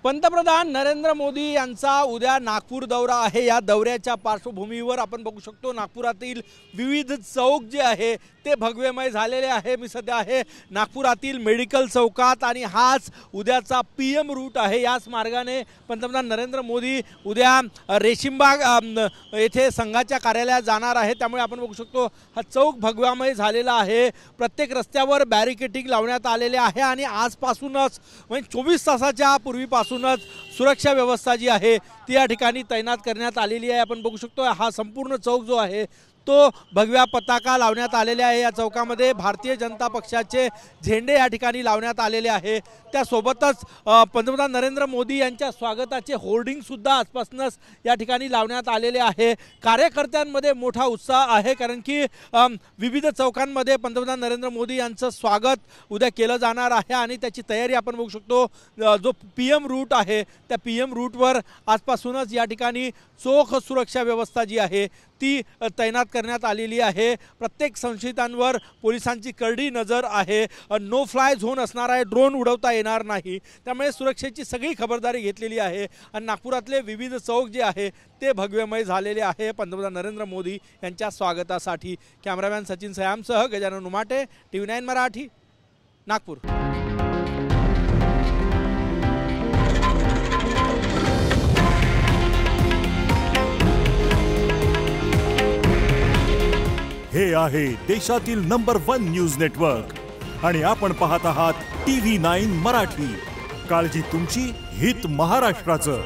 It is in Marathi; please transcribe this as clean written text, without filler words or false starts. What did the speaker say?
पंतप्रधान नरेंद्र मोदी यांचा उद्या नागपूर दौरा आहे। या दौऱ्याच्या पार्श्वभूमीवर आपण बघू शकतो नागपुरातील विविध चौक जे आहे ते भगवेमय झालेले आहे। मी सध्या आहे नागपुरातील मेडिकल चौकात आणि हाच उद्याचा पीएम रूट आहे। याच मार्गाने पंतप्रधान नरेंद्र मोदी उद्या रेशीमबाग येथे संघाच्या कार्यालयात जाणार आहे। त्यामुळे आपण बघू शकतो हा चौक भगवामय झालेला आहे। प्रत्येक रस्त्यावर बॅरिकेडिंग लावण्यात आलेले आहे आणि आजपासूनच म्हणजे 24 तासाच्या पूर्वीपासून सुरक्षा व्यवस्था जी आहे ती या ठिकाणी तैनात करण्यात आलेली आहे। आपण बघू शकतो हा संपूर्ण चौक जो आहे तो भगव्या पताका लावण्यात आलेले आहे। या चौकामध्ये भारतीय जनता पक्षाचे झेंडे या ठिकाणी लावण्यात आलेले आहे। त्यासोबतच पंतप्रधान नरेंद्र मोदी यांच्या स्वागताचे होर्डिंग सुद्धा आजपासूनच या ठिकाणी लावण्यात आलेले आहे। कार्यकर्त्यांमध्ये मोठा उत्साह आहे कारण की विविध चौकांमध्ये पंतप्रधान नरेंद्र मोदी यांचं स्वागत उद्या केलं जाणार आहे आणि त्याची तयारी आपण बघू शकतो। जो पीएम रूट आहे त्या पीएम रूटवर आजपासूनच या ठिकाणी चोख सुरक्षा व्यवस्था जी आहे ती तैनात करण्यात आलेली आहे। प्रत्येक संशयितांवर पोलिसांची करडी नजर आहे। नो फ्लाय झोन असणार आहे, ड्रोन उडवता येणार नाही, त्यामुळे सुरक्षेची सगळी खबरदारी घेतलेली आहे आणि नागपुरातले विविध चौक जे आहे ते भगवेमय झालेले आहे पंतप्रधान नरेंद्र मोदी यांच्या स्वागतासाठी। कॅमेरामॅन सचिन सयामसह गजानन उमाटे, TV9 मराठी, नागपूर। हे आहे देशातील नंबर 1 न्यूज नेटवर्क आणि आपण पाहत आहात TV9 मराठी। काळजी तुमची, हित महाराष्ट्राचं।